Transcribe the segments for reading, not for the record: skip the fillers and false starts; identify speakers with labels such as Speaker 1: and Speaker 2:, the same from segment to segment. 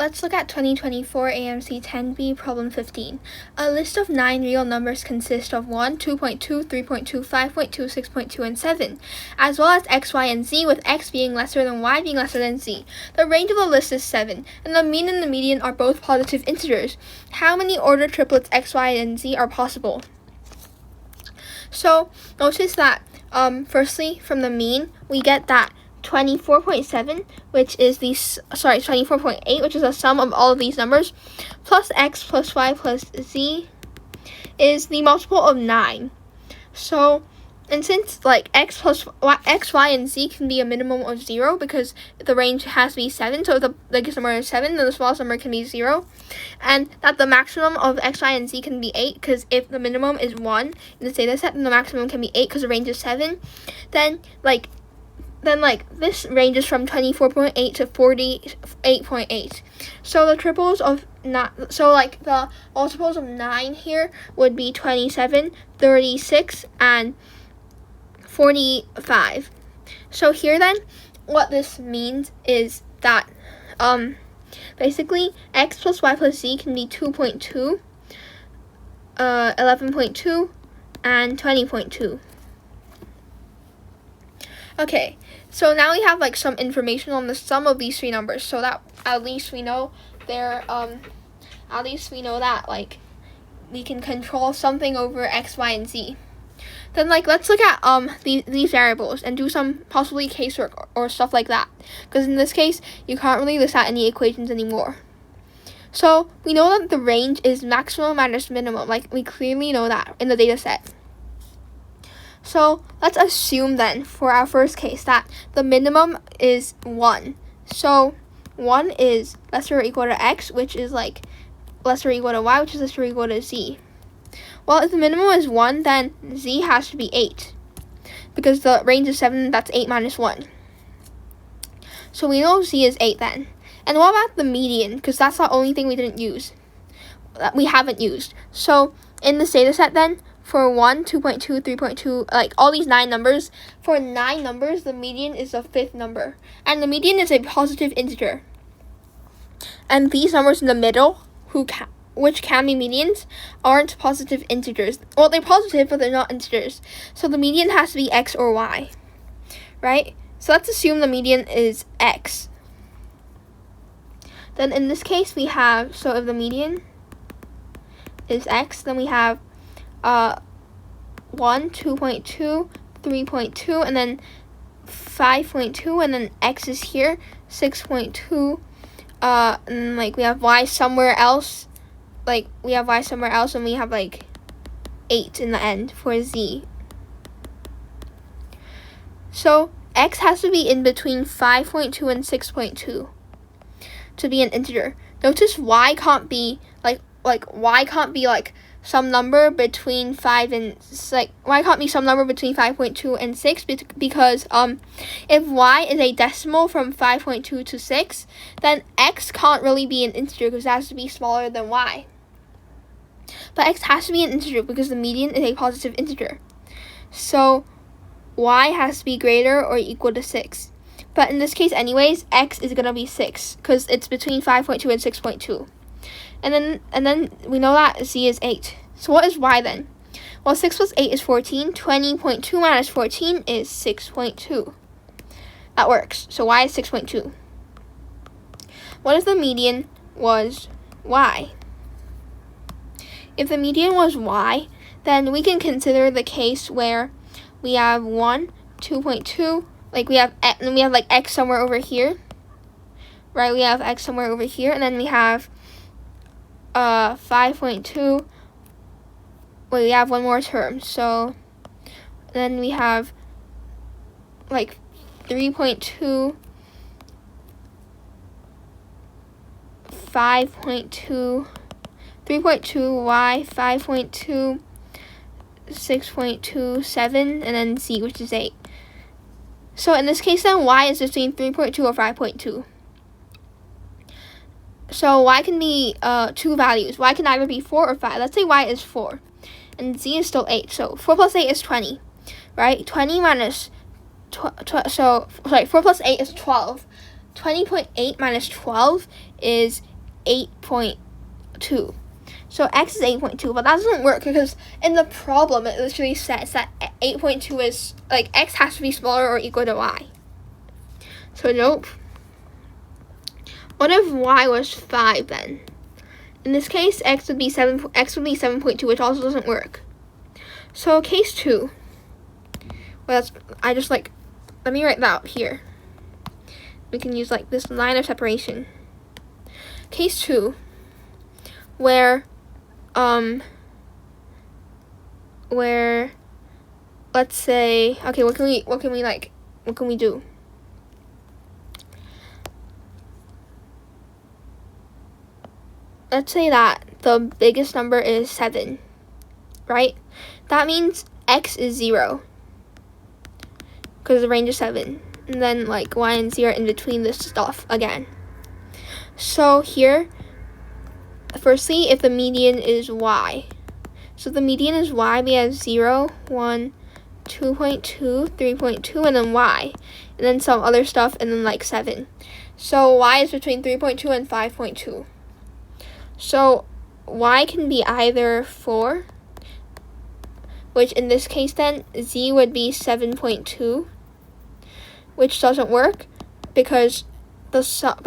Speaker 1: Let's look at 2024 AMC 10B problem 15. A list of 9 real numbers consists of 1, 2.2, 3.2, 5.2, 6.2, and 7, as well as x, y, and z, with x being lesser than y being lesser than z. The range of the list is 7, and the mean and the median are both positive integers. How many ordered triplets x, y, and z are possible? So notice that firstly, from the mean, we get that 24.7, which is 24.8, which is the sum of all of these numbers, plus x plus y plus z is the multiple of 9. So, and since like x, y, and z can be a minimum of 0 because the range has to be 7, so if the biggest number is 7, then the smallest number can be 0, and that the maximum of x, y, and z can be 8, because if the minimum is 1 in this data set, then the maximum can be 8 because the range is 7, then this ranges from 24.8 to 48.8. So the triples of the multiples of 9 here would be 27, 36, and 45. So here then, what this means is that basically x plus y plus z can be 2.2, 11.2, and 20.2. Okay, so now we have like some information on the sum of these three numbers, so that at least we know that like we can control something over x, y, and z. Then let's look at these variables and do some possibly casework or stuff like that, because in this case you can't really list out any equations anymore. So we know that the range is maximum minus minimum, like we clearly know that in the data set. So let's assume then for our first case that the minimum is 1. So 1 is lesser or equal to x, which is like lesser or equal to y, which is lesser or equal to z. Well, if the minimum is 1, then z has to be 8, because the range is 7, that's 8 minus 1. So we know z is 8 then. And what about the median? Because that's the only thing that we haven't used. So in this data set then, for 1, 2.2, 3.2, like all these 9 numbers, for 9 numbers, the median is the 5th number. And the median is a positive integer. And these numbers in the middle, which can be medians, aren't positive integers. Well, they're positive, but they're not integers. So the median has to be x or y, right? So let's assume the median is x. Then in this case, we have, so if the median is x, then we have 1, 2.2, 3.2, and then 5.2, and then x is here, 6.2, and we have y somewhere else, and we have 8 in the end for z. So x has to be in between 5.2 and 6.2 to be an integer. Notice y can't be some number between 5 and y can't be some number between 5.2 and 6 because if y is a decimal from 5.2 to 6, then x can't really be an integer because it has to be smaller than y. But x has to be an integer because the median is a positive integer. So y has to be greater or equal to 6. But in this case anyways, x is going to be 6 because it's between 5.2 and 6.2. And then we know that z is 8. So what is y then? Well, 6 plus 8 is 14. 20.2 minus 14 is 6.2. That works. So y is 6.2. What if the median was y? If the median was y, then we can consider the case where we have 1, 2.2, we have x somewhere over here, right? We have x somewhere over here, and then we have 5.2. Wait, we have one more term. So then we have 3.2, 5.2, 3.2y, 5.2, 6.2, 7, and then z, which is 8. So in this case then, y is between 3.2 or 5.2. So y can be 2 values. Y can either be 4 or 5. Let's say y is 4. And z is still 8. So 4 plus 8 is 20. Right? 20 minus... 4 plus 8 is 12. 20.8 minus 12 is 8.2. So x is 8.2, but that doesn't work because in the problem it literally says that 8.2 is, like, x has to be smaller or equal to y. So nope. What if y was 5 then? In this case, x would be 7.2, which also doesn't work. So case 2. Well, let me write that out here. We can use like this line of separation. Case 2, where let's say, okay, what can we do? Let's say that the biggest number is 7, right? That means x is 0 because the range is 7, and then like y and z are in between this stuff again. So here, firstly, if the median is y, so if the median is y, we have 0, 1, 2.2, 3.2, and then y, and then some other stuff, and then like 7. So y is between 3.2 and 5.2. So y can be either 4, which in this case then z would be 7.2, which doesn't work because because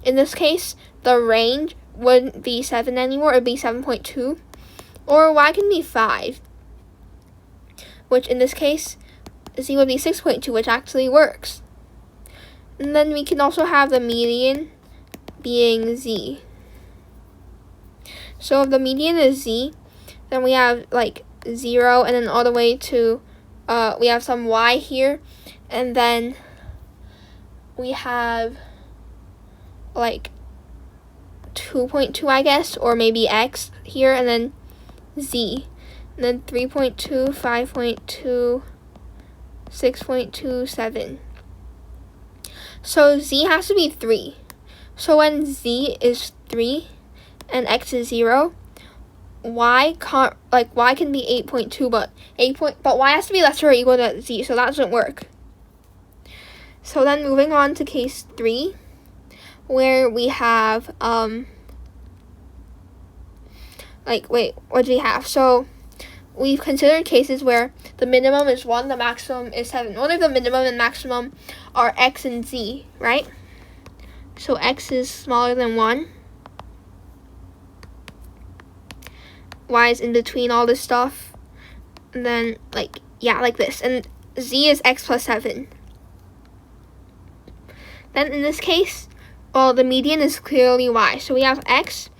Speaker 1: in this case the range wouldn't be 7 anymore, it'd be 7.2. Or y can be 5, which in this case z would be 6.2, which actually works. And then we can also have the median being z. So if the median is z, then we have like 0, and then all the way to we have some y here, and then we have like 2.2, I guess, or maybe x here, and then z, and then 3.2, 5.2, 6.2, 7. So z has to be 3. So when z is 3 and x is 0, y can be 8.2, but y has to be lesser or equal to z, so that doesn't work. So then moving on to case 3, where we have what do we have? So we've considered cases where the minimum is 1, the maximum is 7. What if the minimum and maximum are x and z, right? So x is smaller than 1. Y is in between all this stuff. And then, like this. And z is x plus 7. Then in this case, well, the median is clearly y. So we have x,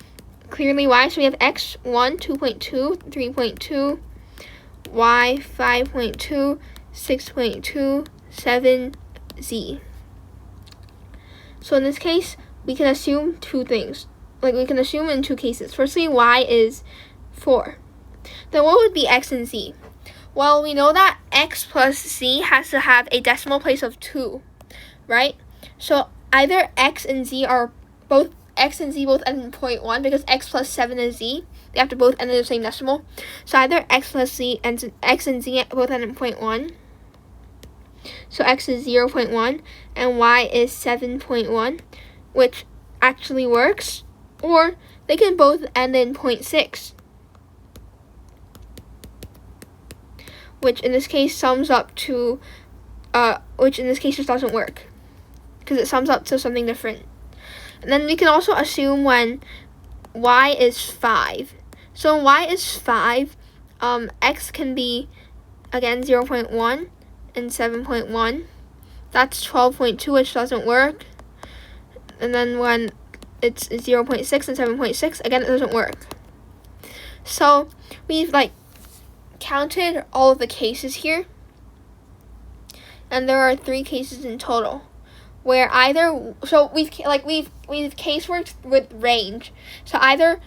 Speaker 1: clearly y. So we have x, 1, 2.2, 3.2, y, 5.2, 6.2, 7, z. So in this case, we can assume two things. Like, we can assume in two cases. Firstly, y is 4. Then what would be x and z? Well, we know that x plus z has to have a decimal place of 2, right? So either x and z both end in 0.1 because x plus 7 is z. They have to both end in the same decimal. So either x and z both end in 0.1. So x is 0.1 and y is 7.1, which actually works. Or they can both end in 0.6, which in this case sums up to, which in this case just doesn't work because it sums up to something different. And then we can also assume when y is 5. So when y is 5, x can be, again, 0.1 and 7.1. That's 12.2, which doesn't work. And then when it's 0.6 and 7.6, again, it doesn't work. So we've counted all of the cases here, and there are 3 cases in total where either, so we've case worked with range. So either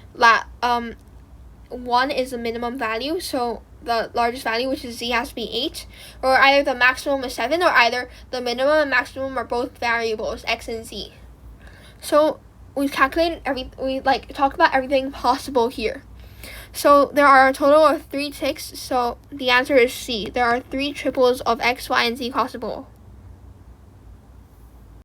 Speaker 1: 1 is the minimum value, so the largest value, which is z, has to be 8, or either the maximum is 7, or either the minimum and maximum are both variables, x and z. So we've calculated we talk about everything possible here. So there are a total of 3 ticks, so the answer is C. There are 3 triples of x, y, and z possible.